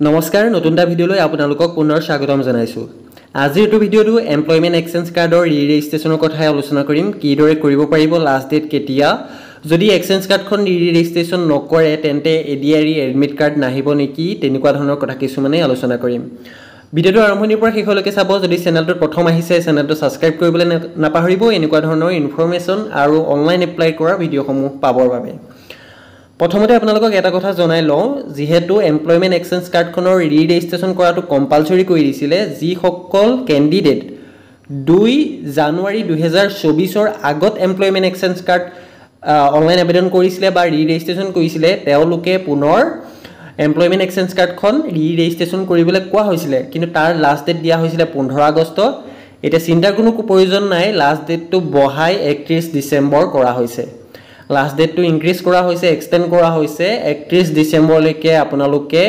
নমস্কাৰ নতুন এটা ভিডিঅ'লৈ আপোনালোকক পুনৰ স্বাগতম জনাইছো। আজিৰ এই ভিডিঅ'টো এমপ্লয়মেন্ট এক্সচেঞ্জ কাৰ্ডৰ ৰি-ৰেজিষ্ট্ৰেচনৰ কথা আলোচনা কৰিম। কিদৰে কৰিব পাৰিব, লাষ্ট ডেট কেতিয়া, যদি এক্সচেঞ্জ কাৰ্ডখন ৰি-ৰেজিষ্ট্ৰেচন নকৰে তেন্তে এডিআৰই এডমিট কাৰ্ড নাহিব নেকি, তেনেকুৱা ধৰণৰ কথা কিছুমানে আলোচনা কৰিম। ভিডিঅ'টো আৰম্ভণিৰ পৰা শেষলৈকে চাব। যদি চেনেলটো প্ৰথম আহিছে চেনেলটো সাবস্ক্ৰাইব কৰিবলৈ নাপাহৰিব এনেকুৱা ধৰণৰ ইনফৰমেশ্যন আৰু অনলাইন এপ্লাই কৰা ভিডিঅ'সমূহ পাবৰ বাবে। প্ৰথমতে আপোনালোকক এটা কথা জনাই লওঁ, যেহেতু এমপ্লয়মেন্ট এক্সচেঞ্জ কাৰ্ডখনৰ ৰি-ৰেজিষ্ট্ৰেচন কৰাটো কম্পালসৰি কৰি দিছিলে, যিসকল কেণ্ডিডেট 2 জানুৱাৰী 2024 আগত এমপ্লয়মেন্ট এক্সচেঞ্জ কাৰ্ড অনলাইন আবেদন কৰিছিলে বা ৰি-ৰেজিষ্ট্ৰেচন কৰিছিলে তেওঁলোকে পুনৰ এমপ্লয়মেন্ট এক্সচেঞ্জ কাৰ্ডখন ৰি-ৰেজিষ্ট্ৰেচন কৰিবলৈ কোৱা হৈছিলে, কিন্তু তাৰ লাষ্ট ডেট দিয়া হৈছিলে 15 আগষ্ট। এটা চিন্তাৰ কোনো প্ৰয়োজন নাই, লাষ্ট ডেটটো বহাই 31 ডিসেম্বৰ কৰা হৈছে। লাষ্ট ডেটটো ইনক্ৰিজ কৰা হৈছে, এক্সটেন্ড কৰা হৈছে 31 ডিসেম্বৰলৈকে আপোনালোকে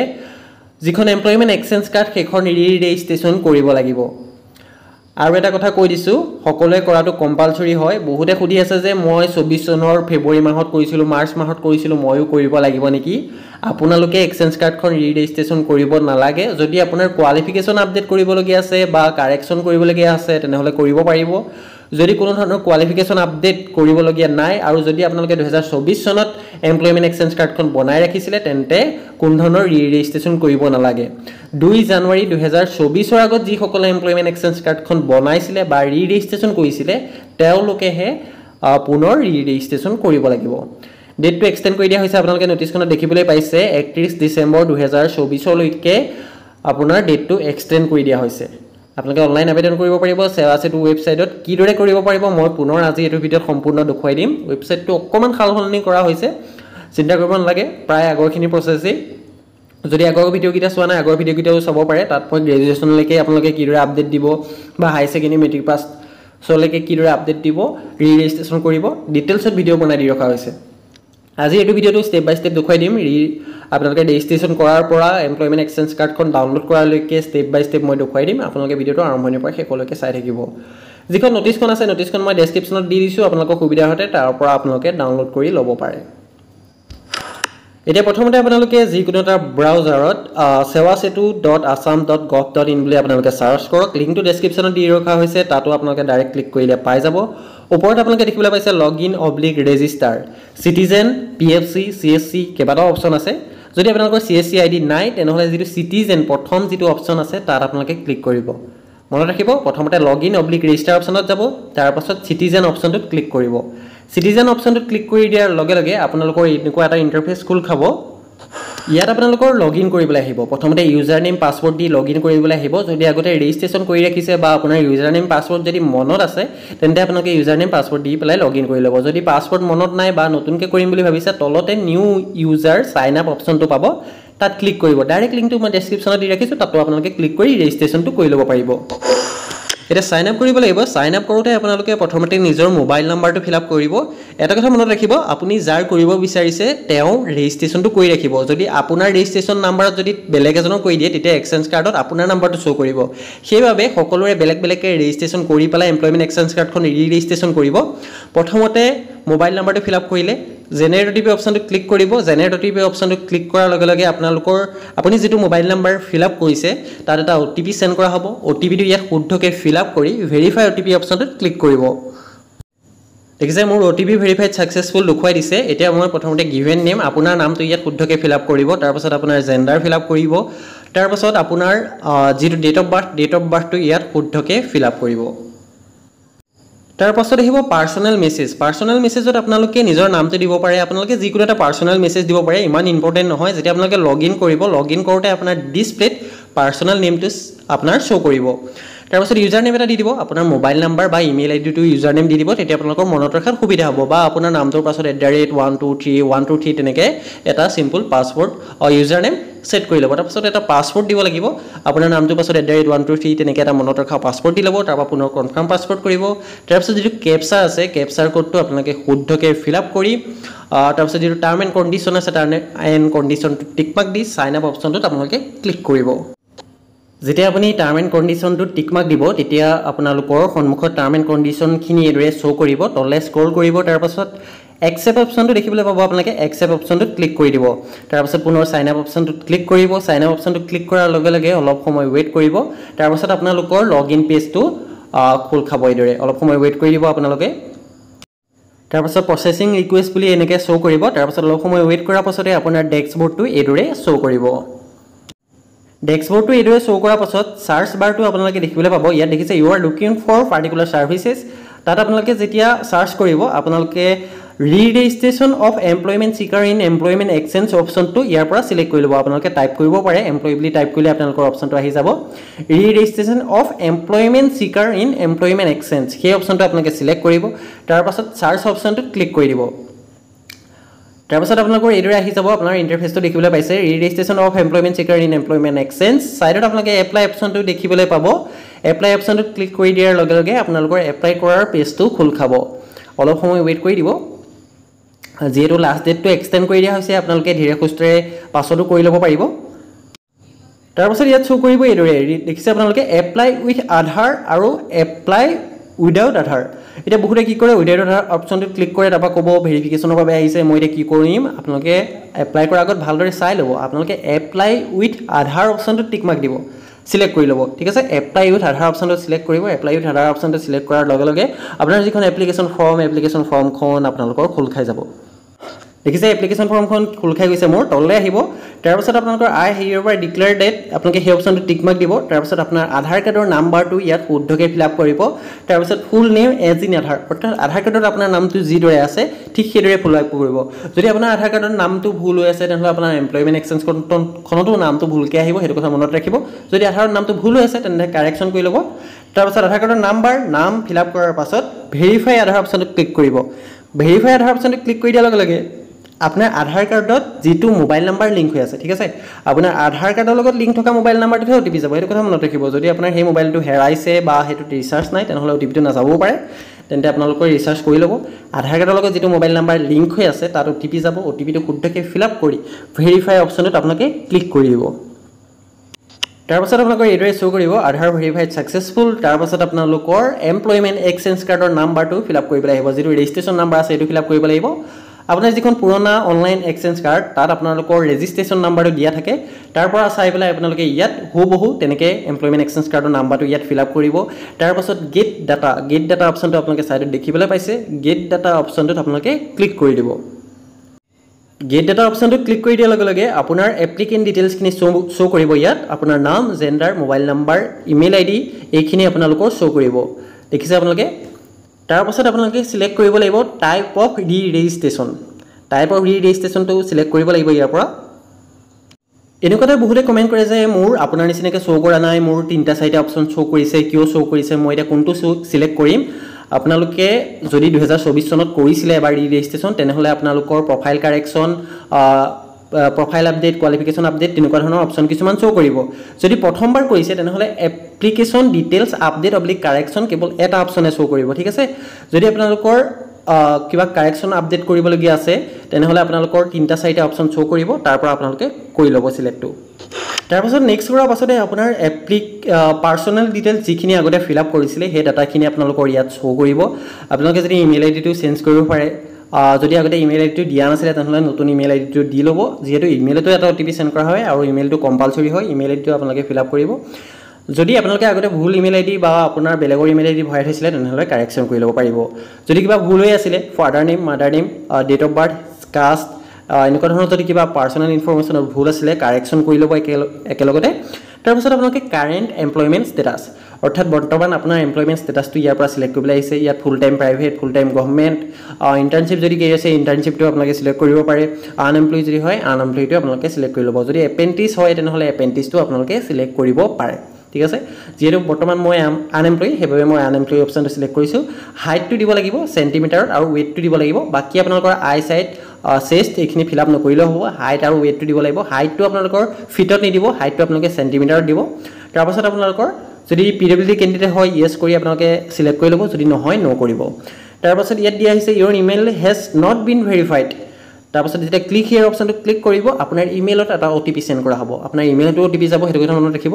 যিখন এমপ্লয়মেন্ট এক্সচেঞ্জ কাৰ্ড সেইখন ৰি-ৰেজিষ্ট্ৰেচন কৰিব লাগিব। আৰু এটা কথা কৈ দিছো, সকলোৱে কৰাটো কম্পালসৰি হয়। বহুতে সুধি আছে যে মই 24 চনৰ ফেব্ৰুৱাৰী মাহত কৰিছিলো, মাৰ্চ মাহত কৰিছিলো, ময়ো কৰিব লাগিব নেকি। আপোনালোকে এক্সচেঞ্জ কাৰ্ডখন ৰি-ৰেজিষ্ট্ৰেচন কৰিব নালাগে। যদি আপোনাৰ কোৱালিফিকেশ্যন আপডেট কৰিবলগীয়া আছে বা কাৰেকশ্যন কৰিবলগীয়া আছে তেনেহলে কৰিব পাৰিব। যদি কোনো ধৰণৰ কোৱালিফিকেশ্যন আপডেট কৰিবলগীয়া নাই আৰু যদি আপোনালোকে 2024 চনত এমপ্লয়মেন্ট এক্সচেঞ্জ কাৰ্ডখন বনাই ৰাখিছিলে তেন্তে কোনো ধৰণৰ ৰি-ৰেজিষ্ট্ৰেচন কৰিব নালাগে। 2 জানুৱাৰী 2024 আগত যিসকলে এমপ্লয়মেন্ট এক্সচেঞ্জ কাৰ্ডখন বনাইছিলে বা ৰি-ৰেজিষ্ট্ৰেচন কৰিছিলে তেওঁলোকেহে পুনৰ ৰি-ৰেজিষ্ট্ৰেচন কৰিব লাগিব। ডেটটো এক্সটেন্ড কৰি দিয়া হৈছে, আপোনালোকে নটিছখনত দেখিবলৈ পাইছে 31 ডিসেম্বৰ 2024 লৈকে আপোনাৰ ডেটটো এক্সটেন্ড কৰি দিয়া হৈছে। আপোনালোকে অনলাইন আবেদন কৰিব পাৰিব সেৱা সেতু ৱেবছাইটত। কিদৰে কৰিব পাৰিব মই পুনৰ আজি এই ভিডিঅ'ত সম্পূৰ্ণ দেখুৱাই দিম। ৱেবছাইটটো অকমান সালসলনি কৰা হৈছে, চিন্তা কৰিব নালাগে, প্ৰায় আগৰখিনি প্ৰচেছই। যদি আগৰ ভিডিঅ'কিটা চোৱা নাই আগৰ ভিডিঅ'কিটাও চাব পাৰে, তাত মই গ্ৰেজুৱেশ্যনলৈকে আপোনালোকে কিদৰে আপডেট দিব বা হাই ছেকেণ্ডাৰী মেট্ৰিক পাছ চলৈকে কিদৰে আপডেট দিব, ৰি-ৰেজিষ্ট্ৰেচন কৰিব, ডিটেইলছত ভিডিঅ' বনাই দি ৰখা হৈছে। আজি এই ভিডিঅ'টো ষ্টেপ বাই ষ্টেপ দেখুৱাই দিম। আপোনালোকে ৰেজিষ্ট্ৰেচন কৰাৰ পৰা এমপ্লয়মেন্ট এক্সচেঞ্জ কাৰ্ডখন ডাউনলোড কৰালৈকে ষ্টেপ বাই ষ্টেপ মই দেখুৱাই দিম। আপোনালোকে ভিডিঅ'টো আৰম্ভণিৰ পৰা শেষলৈকে চাই থাকিব। যিখন নটিছখন আছে নটিছখন মই ডেছক্ৰিপশ্যনত দি দিছোঁ, আপোনালোকৰ সুবিধা হতে তাৰ পৰা আপোনালোকে ডাউনলোড কৰি ল'ব পাৰে। এতিয়া প্ৰথমতে আপোনালোকে যিকোনো এটা ব্ৰাউজাৰত sewasetu.assam.gov.in বুলি আপোনালোকে সাৰ্চ কৰক। লিংকটো ডেছক্ৰিপশ্যনত দি ৰখা হৈছে, তাতো আপোনালোকে ডাইৰেক্ট ক্লিক কৰিলে পাই যাব। ওপৰত আপোনালোকে দেখিবলৈ পাইছে লগইন/ৰেজিষ্টাৰ, চিটিজেন, পিএফচি, চিএছচি কেইবাটাও অপশ্যন আছে। যদি আপোনালোকৰ চিএছচি আইডি নাই তেনেহলে যিটো চিটিজেন প্ৰথম যিটো অপশ্যন আছে তাত আপোনালোকে ক্লিক কৰিব। মনত ৰাখিব, প্ৰথমতে লগইন/ৰেজিষ্টাৰ অপশ্যনত যাব, তাৰ পাছত চিটিজেন অপশ্যনটোত ক্লিক কৰিব। চিটিজেন অপশ্যনটোত ক্লিক কৰি দিয়াৰ লগে লগে আপোনালোকৰ এনেকুৱা এটা ইন্টাৰফেচ খোল খাব। ইয়াত আপোনালোকৰ লগইন কৰিবলৈ আহিব। প্ৰথমতে ইউজাৰ নেম পাছৱৰ্ড দি লগইন কৰিবলৈ আহিব। যদি আগতে ৰেজিষ্ট্ৰেচন কৰি ৰাখিছে বা আপোনাৰ ইউজাৰ নেম পাছৱৰ্ড যদি মনত আছে তেন্তে আপোনালোকে ইউজাৰ নেম পাছৱৰ্ড দি পেলাই লগইন কৰি ল'ব। যদি পাছৱৰ্ড মনত নাই বা নতুনকৈ কৰিম বুলি ভাবিছে তলতে নিউ ইউজাৰ সাইন আপ অপশ্যনটো পাব, তাত ক্লিক কৰিব। ডাইৰেক্ট লিংকটো মই ডেছক্ৰিপশ্যনত দি ৰাখিছোঁ, তাতো আপোনালোকে ক্লিক কৰি ৰেজিষ্ট্ৰেচনটো কৰি ল'ব পাৰিব। এটা সাইন আপ কৰিব লাগিব। সাইন আপ কৰোঁতে আপোনালোকে প্ৰথমতে নিজৰ মোবাইল নাম্বাৰটো ফিল আপ কৰিব। এটা কথা মনত ৰাখিব, আপুনি যাৰ কৰিব বিচাৰিছে তেওঁ ৰেজিষ্ট্ৰেচনটো কৰি ৰাখিব। যদি আপোনাৰ ৰেজিষ্ট্ৰেচন নাম্বাৰত যদি বেলেগ এজনক কৰি দিয়ে তেতিয়া এক্সচেঞ্জ কাৰ্ডত আপোনাৰ নাম্বাৰটো শ্ব' কৰিব। সেইবাবে সকলোৰে বেলেগ বেলেগকৈ ৰেজিষ্ট্ৰেচন কৰি পেলাই এমপ্লয়মেন্ট এক্সচেঞ্জ কাৰ্ডখন ৰি-ৰেজিষ্ট্ৰেচন কৰিব। প্ৰথমতে মোবাইল নাম্বাৰটো ফিল আপ কৰিলে জেনেৰেট অ'টিপি অপশ্যনটো ক্লিক কৰিব। জেনেৰেট অ'টিপি অপশ্যনটো ক্লিক কৰাৰ লগে লগে আপুনি যিটো মোবাইল নাম্বাৰ ফিল আপ কৰিছে তাত এটা অ'টিপি চেণ্ড কৰা হ'ব। অ'টিপিটো ইয়াত শুদ্ধকৈ ফিল আপ কৰি ভেৰিফাই অ'টিপি অপশ্যনটোত ক্লিক কৰিব। দেখিছে মোৰ অ'টিপি ভেৰিফাইড ছাকচেছফুল দেখুৱাই দিছে। এতিয়া মই প্ৰথমতে গিভেন নেম, আপোনাৰ নামটো ইয়াত শুদ্ধকৈ ফিল আপ কৰিব, তাৰপাছত আপোনাৰ জেণ্ডাৰ ফিল আপ কৰিব, তাৰপাছত আপোনাৰ যিটো ডেট অফ বাৰ্থটো ইয়াত শুদ্ধকৈ ফিল আপ কৰিব। তাৰ পাছত আহিব পাৰ্সোনেল মেছেজ। পাৰ্সোনেল মেছেজত আপোনালোকে নিজৰ নামটো দিব পাৰে, আপোনালোকে যিকোনো এটা পাৰ্সোনেল মেছেজ দিব পাৰে, ইমান ইম্পৰ্টেণ্ট নহয়। যেতিয়া আপোনালোকে লগইন কৰিব, লগইন কৰোঁতে আপোনাৰ ডিছপ্লেত পাৰ্সোনেল নেমটো আপোনাৰ শ্ব' কৰিব। তাৰপাছত ইউজাৰ নেম এটা দি দিব, আপোনাৰ মোবাইল নাম্বাৰ বা ইমেইল আইডিটো ইউজাৰ নেম দি দিব, তেতিয়া আপোনালোকৰ মনত ৰখাত সুবিধা হ'ব। বা আপোনাৰ নামটোৰ পাছত @123 তেনেকৈ এটা simple password user name set কৰি ল'ব। তাৰপাছত এটা পাছৱৰ্ড দিব লাগিব। আপোনাৰ নামটোৰ পাছত @123 তেনেকৈ এটা মনত ৰখা পাছৱৰ্ড দি ল'ব, তাৰপৰা পুনৰ কনফাৰ্ম পাছৱৰ্ড কৰিব। তাৰপিছত যিটো কেপচা আছে কেপচাৰ কোডটো আপোনালোকে শুদ্ধকৈ ফিল আপ কৰি তাৰপিছত যিটো টাৰ্ম এণ্ড কণ্ডিশ্যন আছে টাৰ্ম এণ্ড কণ্ডিশ্যনটো টিক মাৰ্ক দি সাইন আপ অপশ্যনটোত আপোনালোকে ক্লিক কৰিব। যেতিয়া আপুনি টাৰ্ম এণ্ড কণ্ডিশ্যনটো টিক মাৰ্ক দিব তেতিয়া আপোনালোকৰ সন্মুখত টাৰ্ম এণ্ড কণ্ডিশ্যনখিনি এইদৰে শ্ব' কৰিব। তললৈ স্ক্ৰল কৰিব, তাৰপাছত একসেপ্ট অপশনটো দেখিবলৈ পাব আপোনালোকে একসেপ্ট অপশনটোত ক্লিক কৰি দিব তাৰ পাছত পুনৰ সাইন আপ অপশনটোত ক্লিক কৰিব সাইন আপ অপশনটোত ক্লিক কৰাৰ লগে লগে অলপ সময় ওয়েট কৰিব তাৰ পাছত আপোনালোকৰ লগইন পেজটো খোল খাব এইদৰে অলপ সময় ওয়েট কৰি দিব আপোনালোকে তাৰ পাছত প্ৰসেসিং ৰিকুৱেষ্ট বুলি এনেকৈ শো কৰিব তাৰ পাছত অলপ সময় ওয়েট কৰাৰ পাছতে আপোনাৰ ডেস্কবৰ্ডটো এইদৰে শো কৰিব ডেস্কবৰ্ডটো এইদৰে শো কৰাৰ পাছত সাৰ্চ বাৰটো আপোনালোকে দেখিবলৈ পাব ইয়াত দেখিছে you are looking for particular services তাত আপোনালোকে যেতিয়া সাৰ্চ কৰিব আপোনালোকে re-registration of employment seeker in employment exchange অপশনটো ইয়াৰ পৰা সিলেক্ট কৰি ল'ব আপোনালোকে টাইপ কৰিব পাৰে এমপ্লয়ী বুলি টাইপ কৰিলে আপোনালোকৰ অপশনটো আহি যাব re-registration of employment seeker in employment exchange সেই অপশনটো আপোনালোকে সিলেক্ট কৰিব তাৰ পাছত সাৰ্চ অপশনটো ক্লিক কৰি দিব তাৰ পাছত আপোনালোকৰ এইদৰে আহি যাব আপোনাৰ ইন্টাৰফেসটো দেখিবলৈ পাইছে re-registration of employment seeker in employment exchange সাইডত আপোনালোকে এপ্লাই অপশনটো দেখিবলৈ পাব এপ্লাই অপশনটো ক্লিক কৰি দিয়াৰ লগে লগে আপোনালোকৰ এপ্লাই কৰাৰ পেজটো খোল খাব অলপ সময় ওয়েট কৰি দিব যেহেতু লাষ্ট ডেটটো এক্সটেন্ড কৰি দিয়া হৈছে আপোনালোকে ধীৰে সুস্থৰে পাছতো কৰি ল'ব পাৰিব তাৰ পাছত ইয়াত শো কৰিব এইদৰে দেখিছে আপোনালোকে এপ্লাই উইথ আধাৰ আৰু এপ্লাই উইদাউট আধাৰ এটা বহুতে কি কৰে উইদাউট আধাৰ অপশনটো ক্লিক কৰে তাৰপা ক'ব ভেৰিফিকেশনৰ বাবে আহিছে মই এটা কি কৰিম আপোনালোকে এপ্লাই কৰাৰ আগত ভালদৰে চাই ল'ব আপোনালোকে এপ্লাই উইথ আধাৰ অপশনটো টিক মাৰ্ক দিব সিলেক্ট কৰি ল'ব ঠিক আছে এপ্লাই উইথ আধাৰ অপশনটো সিলেক্ট কৰিব এপ্লাই উইথ আধাৰ অপশনটো সিলেক্ট কৰাৰ লগে লগে আপোনাৰ যিখন এপ্লিকেশন ফৰ্মখন আপোনালোকৰ খোল খাই যাব দেখিছে এপ্লিকেশন ফৰ্মখন খোল খাই গৈছে মোৰ তললৈ আহিব তাৰ পাছত আপোনালোকৰ আই হিয়াৰবাই ডিক্লেয়াৰ ডেট আপোনালোকে সেই অপশনটো টিক মাৰ্ক দিব তাৰ পাছত আপোনাৰ আধাৰ কাৰ্ডৰ নাম্বাৰটো ইয়াত শুদ্ধকৈ ফিলআপ কৰিব তাৰ পাছত ফুল নেম এজ ইন আধাৰ অৰ্থাৎ আধাৰ কাৰ্ডত আপোনাৰ নামটো যিদৰে আছে ঠিক সেইদৰে ফিলআপ কৰিব যদি আপোনাৰ আধাৰ কাৰ্ডৰ নামটো ভুল হৈ আছে তেনহলে আপোনাৰ এমপ্লয়মেণ্ট এক্সচেঞ্জ খনতো নামটো ভুলকৈ আহিব সেইটো কথা মনত ৰাখিব যদি আধাৰৰ নামটো ভুল হৈ আছে তেন্তে কাৰেকচন কৰি ল'ব তাৰ পাছত আধাৰ কাৰ্ডৰ নাম ফিলআপ কৰাৰ পাছত ভেৰিফাই আধাৰ অপশনটো ক্লিক কৰিব ভেৰিফাই আধাৰ অপশনটো ক্লিক কৰি দিয়াৰ লগে লগে আপোনাৰ আধাৰ কাৰ্ডত যেটো মোবাইল নাম্বাৰ লিংক হৈ আছে ঠিক আছে আপোনাৰ আধাৰ কাৰ্ডৰ লগত লিংক থকা মোবাইল নাম্বাৰটোতে ওটিপি যাব সেইটো কথা মনত ৰাখিব যদি আপোনাৰ সেই মোবাইলটো হেৰাইছে বা হেতু ৰিচাৰ্জ নাই তেনহলে ওটিপিটো নাযাবও পাৰে তেন্তে আপোনালোকে ৰিচাৰ্জ কৰি ল'ব আধাৰ কাৰ্ডৰ লগত যেটো মোবাইল নাম্বাৰ লিংক হৈ আছে তাত ওটিপি যাব ওটিপিটো শুদ্ধকৈ ফিলআপ কৰি ভেৰিফাই অপশনটোত আপোনালোকে ক্লিক কৰি দিব তাৰ পাছত আপোনালোকৰ এইদৰে শো কৰিব আধাৰ ভেৰিফাইড সাকসেসফুল তাৰ পাছত আপোনালোকৰ এমপ্লয়মেণ্ট এক্সচেঞ্জ কাৰ্ডৰ নাম্বাৰটো ফিলআপ কৰিব লাগিব যেটো ৰেজিষ্ট্ৰেচন নাম্বাৰ আছে এটো ফিলআপ কৰিব লাগিব আপোনাৰ যিখন পুৰণা অনলাইন এক্সচেঞ্জ কাৰ্ড তাত আপোনালোকৰ ৰেজিষ্ট্ৰেচন নাম্বাৰটো দিয়া থাকে তাৰ পৰা চাই পেলাই আপোনালোকে ইয়াত বহু তেনেকে এমপ্লয়মেণ্ট এক্সচেঞ্জ কাৰ্ডৰ নাম্বাৰটো ইয়াত ফিলআপ কৰিব তাৰ পাছত গেট ডাটা অপশনটো আপোনালোকে সাইডত দেখিবলৈ পাইছে গেট ডাটা অপশনটোত আপোনালোকে ক্লিক কৰি দিব গেট ডাটা অপশনটো ক্লিক কৰি দিয়াৰ লগে লগে আপোনাৰ এপ্লিকেন্ট ডিটেইলছখিনি শো কৰিব ইয়াত আপোনাৰ নাম gender mobile number email ID এইখিনি আপোনালোকৰ শো কৰিব দেখিছে আপোনালোকে তাৰ পাছত আপোনালোকে সিলেক্ট কৰিব লাগিব টাইপ অফ ৰি-ৰেজিষ্ট্ৰেশ্যনটো সিলেক্ট কৰিব লাগিব ইয়াৰ পৰা এনেকুৱাতে বহুতে কমেন্ট কৰে যে মোৰ আপোনাৰ নিচিনাকৈ শো কৰা নাই মোৰ 3টা 4টা অপশন শো কৰিছে কিয় শো কৰিছে মই এটা কোনটো সিলেক্ট কৰিম আপোনালোকে যদি 2024 চনত কৰিছিলে এবাৰ ৰি-ৰেজিষ্ট্ৰেশ্যন তেনেহলে আপোনালোকৰ profile correction profile update qualification update তেনেকুৱা ধৰণৰ অপশন কিছুমান শো কৰিব যদি প্ৰথমবাৰ কৰিছে তেনেহলে application details update oblique correction কেৱল এটা অপশনে শো কৰিব ঠিক আছে যদি আপোনালোকৰ কিবা কাৰেকচন আপডেট কৰিবলগীয়া আছে তেনেহলে আপোনালোকৰ 3টা 4টা অপশন শো কৰিব তাৰ পৰা আপোনালোকে কৰি ল'ব সিলেক্টটো তাৰ পাছত নেক্সট কৰাৰ পাছতে আপোনাৰ পাৰ্সোনাল ডিটেইলছ যিখিনি আগতে ফিলআপ কৰিছিলে সেই ডাটাখিনি আপোনালোকৰ ইয়াত শো কৰিব আপোনালোকে যদি ইমেইল আইডিটো চেঞ্জ কৰিব পাৰে যদি আগতে ইমেইল আইডিটো দিয়া নাছিলে তেনেহলে নতুন ইমেইল আইডিটো দি ল'ব যেহেতু ইমেইলটো এটা ওটিপি সেন্ড কৰা হয় আৰু ইমেইলটো কম্পালসৰি হয় ইমেইল আইডিটো আপোনালোকে ফিলআপ কৰিব যদি আপোনালোকে আগতে ভুল ইমেইল আইডি বা আপোনাৰ বেলেগৰ ইমেইল আইডি ভৰাই থৈছিলে তেনেহলে কাৰেকচন কৰি ল'ব পাৰিব যদি কিবা ভুল হৈ আছিল father name mother name date of birth caste এনেকুৱা ধৰণৰ যদি কিবা পাৰ্সোনাল ইনফৰমেশনৰ ভুল আছিল কাৰেকচন কৰি ল'ব একেলগতে তাৰ পাছত আপোনালোকে কাৰেন্ট এমপ্লয়মেণ্ট ষ্টেটাছ অৰ্থাৎ বৰ্তমান আপোনাৰ এমপ্লয়মেণ্ট ষ্টেটাছটো ইয়াৰ পৰা সিলেক্ট কৰিবলৈ আহিছে ইয়াত full time private full time government internship যদি কৰি আছে ইন্টাৰ্নশিপটো আপোনালোকে সিলেক্ট কৰিব পাৰে আনএমপ্লয়ড যদি হয় আনএমপ্লয়ডটো আপোনালোকে সিলেক্ট কৰি ল'ব যদি এপেন্টিছ হয় তেনেহলে এপেন্টিছটো আপোনালোকে সিলেক্ট কৰিব পাৰে ঠিক আছে যেহেতু বৰ্তমান মই আনএমপ্লয়ড হেবে মই আনএমপ্লয়ড অপশনটো সিলেক্ট কৰিছো হাইটটো দিব লাগিব সেন্টিমিটাৰত আৰু ওয়েটটো দিব লাগিব বাকি আপোনালোকৰ আই সাইড চেষ্ট এইখিনি ফিলআপ নকৰিলেও হ'ব হাইট আৰু ওয়েটটো দিব লাগিব হাইটটো আপোনালোকৰ ফিটত নিদিব হাইটটো আপোনালোকে সেন্টিমিটাৰত দিব তাৰ পাছত আপোনালোকৰ যদি পিডব্লিউডি ক্যান্ডিডেট হয় ইয়েস কৰি আপোনালোকে সিলেক্ট কৰি ল'ব যদি নহয় নো কৰিব তাৰ পাছত ইয়াত দিয়া হৈছে your email has not been verified তাৰপাছত যেতিয়া ক্লিক হিয়াৰ অপশ্যনটো ক্লিক কৰিব আপোনাৰ ইমেইলত এটা OTP সেন্ড কৰা হ'ব আপোনাৰ ইমেইলটো OTP যাব হেতু কথা মনত ৰাখিব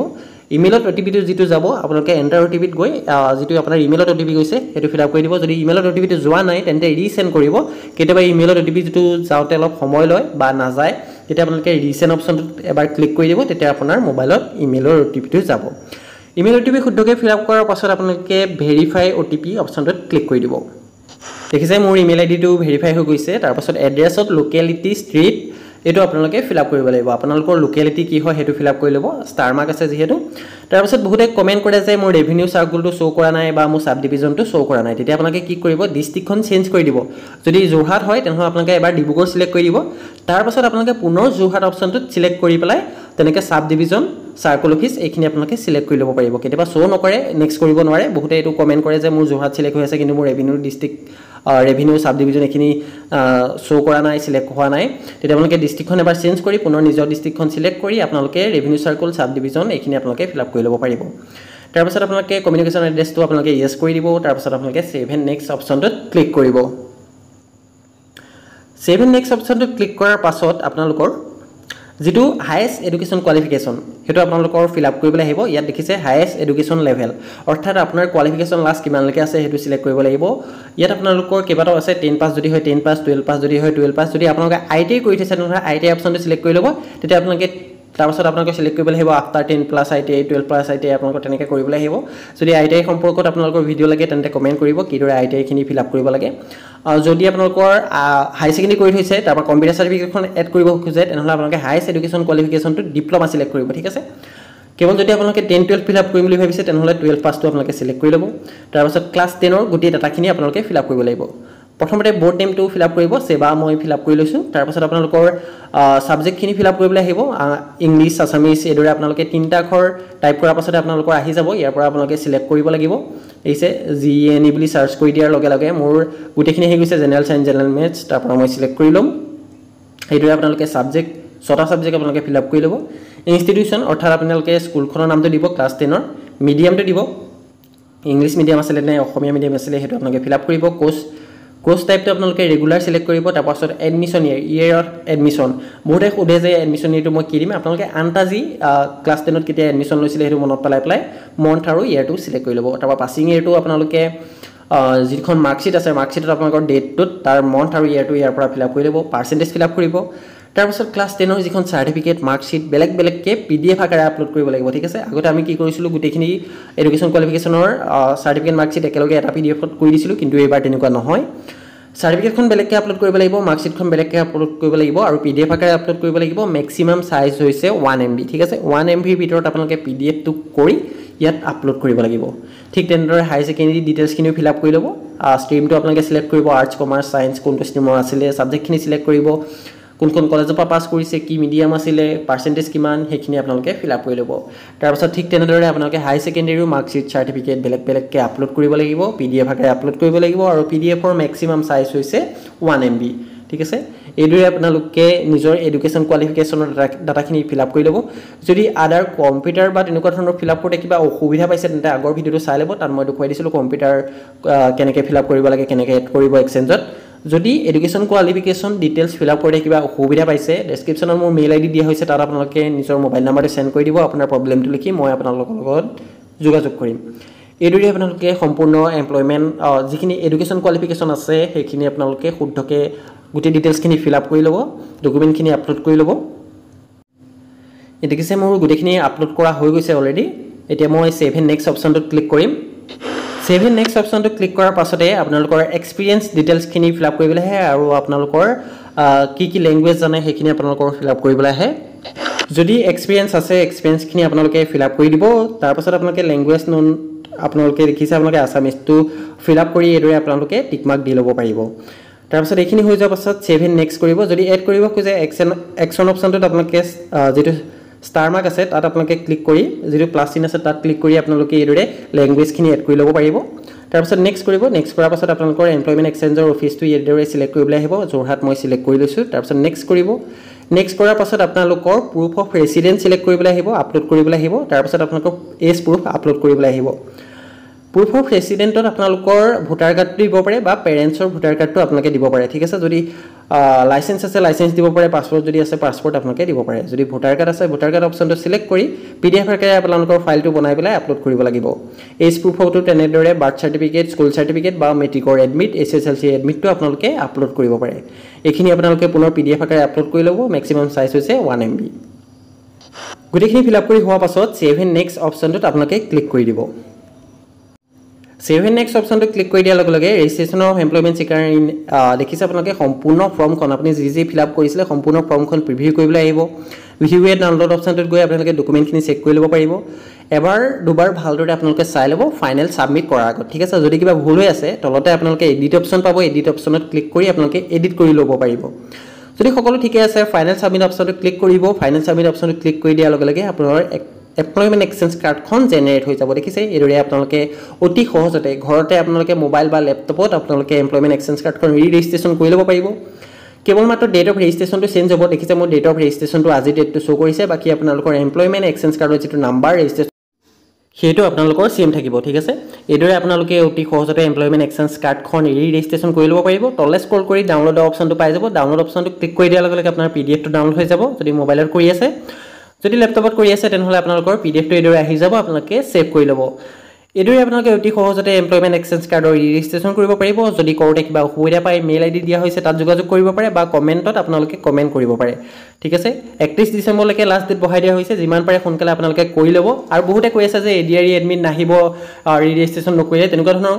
ইমেইলত OTPটো যেটো যাব আপোনালোকে এন্টাৰ OTPত গৈ যেটো আপোনাৰ ইমেইলত OTP গৈছে হেতু ফিল আপ কৰি দিব যদি ইমেইলত OTPটো যোৱা নাই তেন্তে ৰিসেন্ড কৰিব কেতিয়াবা ইমেইলত OTP যেটো যাওতে অলপ সময় লয় বা না যায় তেতিয়া আপোনালোকে ৰিসেন্ড অপশ্যনটোত এবাৰ ক্লিক কৰি দিব তেতিয়া আপোনাৰ মোবাইলত ইমেইলৰ OTPটো যাব ইমেইল OTP শুদ্ধকৈ ফিল আপ কৰাৰ পাছত আপোনালোকে ভেৰিফাই OTP অপশ্যনটোত ক্লিক কৰি দিব দেখিছে মোৰ ইমেইল আইডিটো ভেৰিফাই হৈ গৈছে তাৰ পাছত এড্ৰেছত লোকেলিটি ষ্ট্ৰীট এটো আপোনালোকে ফিল আপ কৰিব লাগিব আপোনালোকৰ লোকেলিটি কি হয় হেতু ফিল আপ কৰি লব ষ্টাৰ মাৰ্ক আছে যেহেতু তাৰ পাছত বহুতে কমেন্ট কৰে যে মোৰ ৰেভিনিউ সাৰ্কেলটো শো কৰা নাই বা মোৰ সাব ডিভিজনটো শো কৰা নাই তেতিয়া আপোনালোকে কি কৰিব ডিস্ট্ৰিক্টখন চেঞ্জ কৰি দিব যদি যোৰহাট হয় তেনহলে আপোনালোকে এবাৰ ডিব্ৰুগড় সিলেক্ট কৰি দিব তাৰ পাছত আপোনালোকে পুনৰ যোৰহাট অপশ্যনটো সিলেক্ট কৰি পেলাই তেনেকে সাব ডিভিজন সাৰ্কেল অফিস এইখিনি আপোনালোকে সিলেক্ট কৰি লব পাৰিব কেতিয়াবা শো নকৰে নেক্সট কৰিব নোৱাৰে বহুতে এটো কমেন্ট কৰে যে মোৰ যোৰহাট সিলেক্ট হৈ আছে কিন্তু মোৰ revenue district revenue sub division এখিনি শো কৰা নাই সিলেক্ট হোৱা নাই তেতিয়া আপোনালোকে ডিস্ট্ৰিক্টখন এবাৰ চেঞ্জ কৰি পুনৰ নিজৰ ডিস্ট্ৰিক্টখন সিলেক্ট কৰি আপোনালোকে ৰেভিনিউ সাৰ্কেল সাব ডিভিজন এইখিনি আপোনালোকে ফিল আপ কৰি লব পাৰিব তাৰ পাছত আপোনালোকে কমিউনিকেশ্যন এড্ৰেছটো আপোনালোকে ইয়েস কৰি দিব তাৰ পাছত আপোনালোকে সেভ এণ্ড নেক্সট অপশ্যনটোত ক্লিক কৰিব সেভ এণ্ড নেক্সট অপশ্যনটোত ক্লিক কৰাৰ পাছত আপোনালোকৰ যেটো হাইয়েষ্ট এডুকেশ্যন কোৱালিফিকেশ্যন হেতু আপোনালোকৰ ফিল আপ কৰিবলৈ আহিব ইয়াত দেখিছে হাইয়েষ্ট এডুকেশ্যন লেভেল অৰ্থাৎ আপোনাৰ কোৱালিফিকেশ্যন লাষ্ট কিমানলৈকে আছে হেতু সিলেক্ট কৰিব লাগিব ইয়াত আপোনালোকৰ কেইবাটাও আছে 10 পাস যদি হয় 10 পাস 12 পাস যদি হয় 12 পাস যদি আপোনালোকে আইটিআই কৰি থৈছে তেনহলে আইটিআই অপশ্যনটো সিলেক্ট কৰি ল'ব তেতিয়া আপোনালোকে তাৰ পাছত আপোনালোকে সিলেক্ট কৰিব লাগিব after 10 plus ITI 12 plus ITI আপোনালোকে তেনেকৈ কৰিবলৈ আহিব যদি আইটিআই সম্পৰ্কত আপোনালোকৰ ভিডিও লাগে তেন্তে কমেন্ট কৰিব কিদৰে আইটিআই খিনি ফিল আপ কৰিব লাগে যদি আপোনালোকৰ হাই সেকেন্ডাৰী কৰি থৈছে তাৰ পৰা কম্পিউটাৰ সাৰ্টিফিকেটখন এড কৰিব খোজে তেনহলে আপোনালোকে হাইয়েষ্ট এডুকেশ্যন কোৱালিফিকেশ্যনটো ডিপ্লোমা সিলেক্ট কৰিব ঠিক আছে কেৱল যদি আপোনালোকে 10 12 ফিল আপ কৰিম বুলি ভাবিছে তেনহলে 12 পাসটো আপোনালোকে সিলেক্ট কৰি ল'ব তাৰ পাছত ক্লাস 10 ৰ গোটেই ডাটাখিনি আপোনালোকে ফিল আপ কৰিব লাগিব প্ৰথমতে বোৰ্ড নেমটো ফিল আপ কৰিব সেবা মই ফিল আপ কৰি লৈছো তাৰ পাছত আপোনালোকৰ সাবজেক্টখিনি ফিল আপ কৰিবলৈ আহিব ইংলিশ আসামিজ এদৰে আপোনালোকে তিনটা আখৰ টাইপ কৰাৰ পাছত আপোনালোকৰ আহি যাব ইয়াৰ পৰা আপোনালোকে সিলেক্ট কৰিব লাগিব এইছে জিএনই বুলি সাৰ্চ কৰি দিয়াৰ লগে লগে মোৰ গোটেইখিনি হৈ গৈছে জেনাৰেল সায়েন্স জেনাৰেল মেথছ তাৰ পৰা মই সিলেক্ট কৰি লম এইদৰে আপোনালোকে সাবজেক্ট ছটা সাবজেক্ট আপোনালোকে ফিল আপ কৰি ল'ব ইনষ্টিটিউশন অৰ্থাৎ আপোনালোকে স্কুলখনৰ নামটো দিব ক্লাস 10 ৰ মিডিয়ামটো দিব ইংলিশ মিডিয়াম আছিল নে অসমীয়া মিডিয়াম আছিল হেতু আপোনালোকে ফিল আপ কৰিব কোৰ্স টাইপটো আপোনালোকে ৰেগুলাৰ সিলেক্ট কৰিব তাৰ পাছত এডমিশন ইয়াৰ অফ এডমিশন বহুতে সোধে যে এডমিশন ইয়াৰটো মই কি দিম আপোনালোকে আনতাজি ক্লাস 10 ত কেতিয়া এডমিশন লৈছিলে হেতু মনত পেলাই মন্থ আৰু ইয়াৰটো সিলেক্ট কৰি ল'ব তাৰ পৰা পাছিং ইয়াৰটো আপোনালোকে যিখন মাৰ্কশিট আছে মাৰ্কশিটত আপোনালোকৰ ডেটটোত তাৰ মন্থ আৰু ইয়াৰটো ইয়াৰ পৰা ফিল আপ কৰি ল'ব পাৰ্সেন্টেজ ফিল আপ কৰিব তাৰ পাছত ক্লাস 10 ৰ যিখন সাৰ্টিফিকেট মাৰ্কশিট বেলেগ PDF আকাৰে আপলোড কৰিব লাগিব ঠিক আছে আগতে আমি কি কৰিছিলো গুটেখিনি এডুকেশ্যন কোৱালিফিকেশ্যনৰ সাৰ্টিফিকেট মাৰ্কশিট একেলগে এটা PDF ত কৰি দিছিলো কিন্তু এবাৰ তেনেকুৱা নহয় সাৰ্টিফিকেটখন বেলেগকৈ আপলোড কৰিব লাগিব মাৰ্কশিটখন বেলেগকৈ আপলোড কৰিব লাগিব আৰু PDF আকাৰে আপলোড কৰিব লাগিব মেক্সিমাম সাইজ হৈছে 1 MB ঠিক আছে 1 MB ভিতৰত আপোনালোকে PDF টো কৰি ইয়াত আপলোড কৰিব লাগিব ঠিক তেনেদৰে হাই সেকেন্ডাৰী ডিটেইলছখিনি ফিল আপ কৰি ল'ব ষ্ট্ৰীমটো আপোনালোকে সিলেক্ট কৰিব আৰ্টছ কমাৰ্চ সায়েন্স কোনটো ষ্ট্ৰীমৰ আছিল সাবজেক্টখিনি সিলেক্ট কৰিব কোন কলেজৰ পৰা পাস কৰিছে কি মিডিয়াম আছিল পাৰ্সেন্টেজ কিমান হেখিনি আপোনালোকে ফিল আপ কৰি ল'ব তাৰ পাছত ঠিক তেনেদৰে আপোনালোকে হাই সেকেন্ডাৰী মাৰ্কশিট সাৰ্টিফিকেট বেলেগকৈ আপলোড কৰিব লাগিব PDF আকাৰে আপলোড কৰিব লাগিব আৰু PDF ৰ মেক্সিমাম সাইজ হৈছে 1 MB ঠিক আছে এইদৰে আপোনালোকে নিজৰ এডুকেশ্যন কোৱালিফিকেশ্যনৰ ডাটাখিনি ফিল আপ কৰি ল'ব যদি আদাৰ কম্পিউটাৰ বা তেনেকুৱা ধৰণৰ ফিল আপ কৰোঁতে কিবা অসুবিধা পাইছে তেন্তে আগৰ ভিডিওটো চাই ল'ব তাত মই দেখুৱাই দিছিলোঁ কম্পিউটাৰ কেনেকৈ ফিল আপ কৰিব লাগে কেনেকৈ এড কৰিব এক্সেঞ্জত যদি education qualification details fill up কৰি কিবা অসুবিধা পাইছে ডেসক্ৰিপচনত মোৰ মেইল আইডি দিয়া হৈছে তাত আপোনালোকে নিজৰ মোবাইল নাম্বাৰটো সেন্ড কৰি দিব আপোনাৰ প্ৰবলেমটো লিখি মই আপোনালোকৰ লগত যোগাযোগ কৰিম এইদৰে আপোনালোকে সম্পূৰ্ণ এমপ্লয়মেন্ট যিখিনি এডুকেশ্যন কোৱালিফিকেশ্যন আছে সেইখিনি আপোনালোকে শুদ্ধকৈ গোটেই ডিটেইলছখিনি ফিল আপ কৰি ল'ব ডকুমেণ্টখিনি আপলোড কৰি ল'ব এতিকিছে মোৰ গোটেইখিনি আপলোড কৰা হৈ গৈছে অলৰেডি এতিয়া মই সেভ এণ্ড নেক্সট অপশ্যনটোত ক্লিক কৰিম সেভ এণ্ড নেক্সট অপশ্যনটো ক্লিক কৰাৰ পাছতে আপোনালোকৰ এক্সপিৰিয়েন্স ডিটেইলছখিনি ফিল আপ কৰিবলৈ আহে আৰু আপোনালোকৰ কি ল্যাঙ্গুৱেজ জানে সেইখিনি আপোনালোকৰ ফিল আপ কৰিবলৈ আহে যদি এক্সপিৰিয়েন্স আছে এক্সপিৰিয়েন্সখিনি আপোনালোকে ফিল আপ কৰি দিব তাৰ পাছত আপোনালোকে ল্যাঙ্গুৱেজ নন আপোনালোকে দেখিছে আপোনালোকে আসামিজটো ফিল আপ কৰি এদৰে আপোনালোকে টিক মাৰ্ক দি ল'ব পাৰিব তাৰ পাছত এইখিনি হৈ যোৱাৰ পাছত সেভ এণ্ড নেক্সট কৰিব যদি এড কৰিব খোজে একচন অপশ্যনটোত আপোনালোকে যেটো স্টাৰ মাৰ্ক আছে তাত আপোনালোকে ক্লিক কৰি যেটো প্লাস চিন আছে তাত ক্লিক কৰি আপোনালোকে এদৰে ল্যাঙ্গুৱেজখিনি এড কৰি ল'ব পাৰিব তাৰ পাছত নেক্সট কৰিব নেক্সট কৰাৰ পাছত আপোনালোকৰ এমপ্লয়মেন্ট এক্সচেঞ্জৰ অফিসটো এদৰে সিলেক্ট কৰিবলৈ আহিব যোৰহাট মই সিলেক্ট কৰি লৈছো তাৰ পাছত নেক্সট কৰিব নেক্সট কৰাৰ পাছত আপোনালোকৰ প্ৰুফ অফ ৰেসিডেন্স সিলেক্ট কৰিবলৈ আহিব আপলোড কৰিবলৈ আহিব তাৰ পাছত আপোনালোকৰ এজ প্ৰুফ আপলোড কৰিবলৈ আহিব প্ৰুফ অফ ৰেসিডেন্টত আপোনালোকৰ ভোটাৰ কাৰ্ডটো দিব পাৰে বা পেৰেন্টছৰ ভোটাৰ কাৰ্ডটো আপোনালোকে দিব পাৰে ঠিক আছে যদি লাইসেন্স আছে লাইসেন্স দিব পাৰে পাসপোৰ্ট যদি আছে পাসপোৰ্ট আপোনালোকে দিব পাৰে যদি ভোটাৰ কাৰ্ড আছে ভোটাৰ কাৰ্ড অপশনটো সিলেক্ট কৰি পিডিএফ আকাৰে আপোনালোকৰ ফাইলটো বনাই পেলাই আপলোড কৰিব লাগিব এজ প্ৰুফ ফটো তেনেদৰে বাৰ্থ সাৰ্টিফিকেট স্কুল সাৰ্টিফিকেট বা মেট্ৰিকৰ এডমিট এছএছএলসি এডমিটটো আপোনালোকে আপলোড কৰিব পাৰে এইখিনি আপোনালোকে পুনৰ পিডিএফ আকাৰে আপলোড কৰি ল'ব ম্যাক্সিমাম সাইজ হৈছে 1 MB গুটেখিনি ফিল আপ কৰি হোৱা পাছত সেভ এণ্ড নেক্সট অপশনটোত আপোনালোকে ক্লিক কৰি দিব সেভ এণ্ড নেক্সট অপশনটো ক্লিক কৰি দিয়াৰ লগে লগে registration of employment seeker in দেখিছে আপোনালোকে সম্পূৰ্ণ ফৰ্মখন আপুনি যি ফিল আপ কৰিছিলে সম্পূৰ্ণ ফৰ্মখন প্ৰিভিউ কৰিবলৈ আহিব ভিউ এণ্ড ডাউনলোড অপশনটোত গৈ আপোনালোকে ডকুমেণ্টখিনি চেক কৰি ল'ব পাৰিব এবাৰ দুবাৰ ভালদৰে আপোনালোকে চাই ল'ব ফাইনেল সাবমিট কৰাৰ আগত ঠিক আছে যদি কিবা ভুল হৈ আছে তলতে আপোনালোকে এডিট অপশন পাব এডিট অপশনত ক্লিক কৰি আপোনালোকে এডিট কৰি ল'ব পাৰিব যদি সকলো ঠিকে আছে ফাইনেল সাবমিট অপশনটো ক্লিক কৰিব ফাইনেল সাবমিট অপশনটো ক্লিক কৰি দিয়াৰ লগে লগে আপোনাৰ এমপ্লয়মেণ্ট এক্সচেঞ্জ কাৰ্ডখন জেনেৰেট হৈ যাব দেখিছে এইদৰে আপোনালোকে অতি সহজতে ঘৰতে আপোনালোকে মোবাইল বা ল্যাপটপত আপোনালোকে এমপ্লয়মেণ্ট এক্সচেঞ্জ কাৰ্ডখন ৰেজিষ্ট্ৰেচন কৰি ল'ব পাৰিব কেৱল মাত্ৰ ডেট অফ ৰেজিষ্ট্ৰেচনটো চেঞ্জ হ'ব দেখিছে মোৰ ডেট অফ ৰেজিষ্ট্ৰেচনটো আজি ডেটটো শো কৰিছে বাকি আপোনালোকৰ এমপ্লয়মেণ্ট এক্সচেঞ্জ কাৰ্ডৰ যেটো নাম্বাৰ ৰেজিষ্ট্ৰেচন সেইটো আপোনালোকৰ সেম থাকিব ঠিক আছে এইদৰে আপোনালোকে অতি সহজতে এমপ্লয়মেণ্ট এক্সচেঞ্জ কাৰ্ডখন ৰেজিষ্ট্ৰেচন কৰি ল'ব পাৰিব তলে স্ক্ৰল কৰি ডাউনলোড অপশনটো পাই যাব ডাউনলোড অপশনটো ক্লিক কৰি দিয়াৰ লগে লগে আপোনাৰ পিডিএফটো ডাউনলোড হৈ যাব যদি মোবাইলত কৰি আছে যদি ল্যাপটপত কৰি আছে তেনেহলে আপোনালোকৰ পিডিএফটো এইদৰে আহি যাব আপোনালোকে সেভ কৰি ল'ব এইদৰে আপোনালোকে অতি সহজতে এমপ্লয়মেণ্ট এক্সচেঞ্জ কাৰ্ডৰ ৰেজিষ্ট্ৰেচন কৰিব পাৰিব যদি কৰোতে কিবা অসুবিধা পায় মেইল আইডি দিয়া হৈছে তাত যোগাযোগ কৰিব পাৰে বা কমেন্টত আপোনালোকে কমেন্ট কৰিব পাৰে ঠিক আছে 31 ডিসেম্বৰলৈকে লাষ্ট ডেট বহাই দিয়া হৈছে যিমান পাৰে সোনকালে আপোনালোকে কৰি ল'ব আৰু বহুতে কৈ আছে যে এডিআৰই এডমিট নাহিব ৰেজিষ্ট্ৰেচন নকৰিলে তেনেকুৱা ধৰণৰ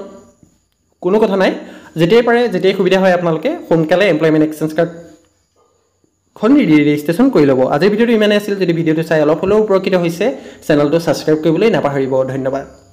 কোনো কথা নাই যেতিয়াই পাৰে যেতিয়াই সুবিধা হয় আপোনালোকে সোনকালে এমপ্লয়মেণ্ট এক্সচেঞ্জ কাৰ্ড খনি ৰেজিষ্ট্ৰেচন কৰি ল'ব আজিৰ ভিডিঅটো ইমানে আছিল যদি ভিডিঅটো চাই অলপ হলেও উপকৃত হৈছে চেনেলটো সাবস্ক্ৰাইব কৰিবলৈ নাপাহৰিব ধন্যবাদ